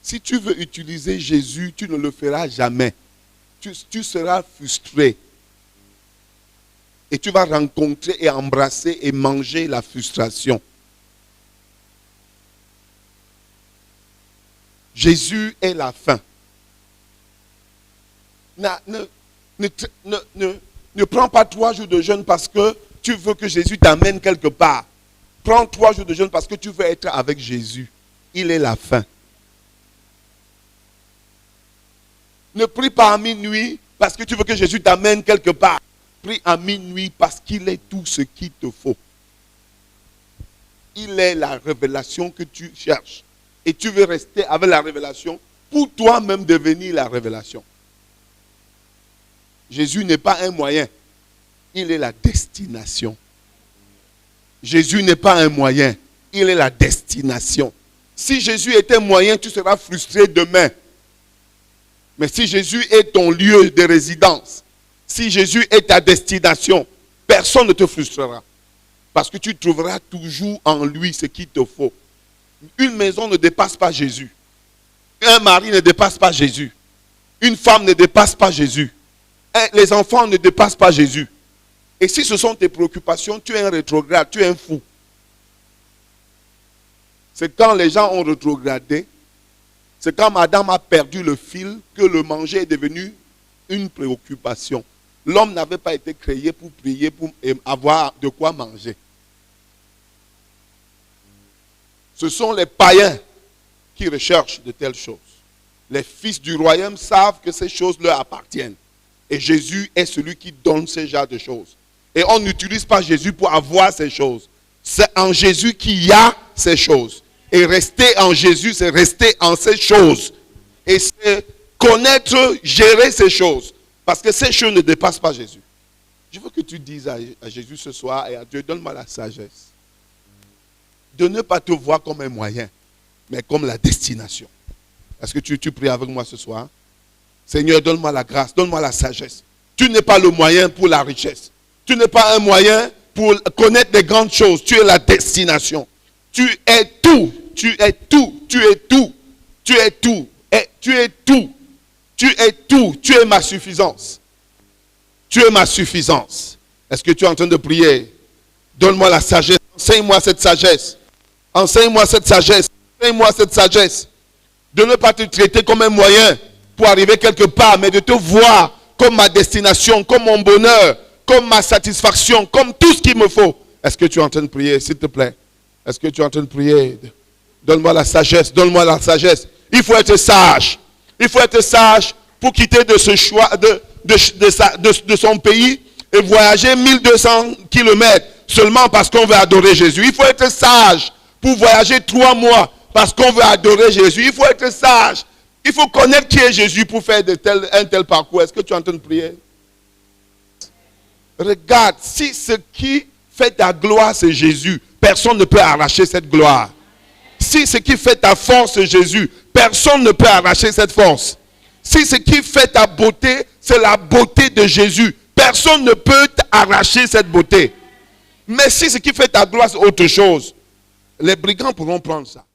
Si tu veux utiliser Jésus, tu ne le feras jamais. Tu seras frustré. Et tu vas rencontrer et embrasser et manger la frustration. Jésus est la fin. Ne prends pas 3 jours de jeûne parce que tu veux que Jésus t'amène quelque part. Prends 3 jours de jeûne parce que tu veux être avec Jésus. Il est la fin. Ne prie pas à minuit parce que tu veux que Jésus t'amène quelque part. Prie à minuit parce qu'il est tout ce qu'il te faut. Il est la révélation que tu cherches. Et tu veux rester avec la révélation pour toi-même devenir la révélation. Jésus n'est pas un moyen. Il est la destination. Jésus n'est pas un moyen. Il est la destination. Si Jésus était moyen, tu seras frustré demain. Mais si Jésus est ton lieu de résidence, si Jésus est ta destination, personne ne te frustrera. Parce que tu trouveras toujours en lui ce qu'il te faut. Une maison ne dépasse pas Jésus. Un mari ne dépasse pas Jésus. Une femme ne dépasse pas Jésus. Les enfants ne dépassent pas Jésus. Et si ce sont tes préoccupations, tu es un rétrograde, tu es un fou. C'est quand les gens ont rétrogradé, c'est quand madame a perdu le fil que le manger est devenu une préoccupation. L'homme n'avait pas été créé pour prier, pour avoir de quoi manger. Ce sont les païens qui recherchent de telles choses. Les fils du royaume savent que ces choses leur appartiennent. Et Jésus est celui qui donne ce genre de choses. Et on n'utilise pas Jésus pour avoir ces choses. C'est en Jésus qu'il y a ces choses. Et rester en Jésus, c'est rester en ces choses. Et c'est connaître, gérer ces choses. Parce que ces choses ne dépassent pas Jésus. Je veux que tu dises à Jésus ce soir et à Dieu, donne-moi la sagesse. De ne pas te voir comme un moyen, mais comme la destination. Est-ce que tu pries avec moi ce soir? Seigneur, donne-moi la grâce, donne-moi la sagesse. Tu n'es pas le moyen pour la richesse. Tu n'es pas un moyen pour connaître des grandes choses. Tu es la destination. Tu es tout. Tu es tout. Tu es tout. Tu es tout. Et tu es tout. Tu es tout. Tu es ma suffisance. Tu es ma suffisance. Est-ce que tu es en train de prier? Donne-moi la sagesse. Enseigne-moi cette sagesse. Enseigne-moi cette sagesse. Enseigne-moi cette sagesse. De ne pas te traiter comme un moyen pour arriver quelque part, mais de te voir comme ma destination, comme mon bonheur, comme ma satisfaction, comme tout ce qu'il me faut. Est-ce que tu es en train de prier, s'il te plaît? Est-ce que tu es en train de prier? Donne-moi la sagesse, donne-moi la sagesse. Il faut être sage. Il faut être sage pour quitter de ce choix, de son pays et voyager 1200 km seulement parce qu'on veut adorer Jésus. Il faut être sage pour voyager 3 mois parce qu'on veut adorer Jésus. Il faut être sage. Il faut connaître qui est Jésus pour faire un tel parcours. Est-ce que tu es en train de prier? Regarde, si ce qui fait ta gloire, c'est Jésus, personne ne peut arracher cette gloire. Si ce qui fait ta force, c'est Jésus, personne ne peut arracher cette force. Si ce qui fait ta beauté, c'est la beauté de Jésus, personne ne peut arracher cette beauté. Mais si ce qui fait ta gloire, c'est autre chose, les brigands pourront prendre ça.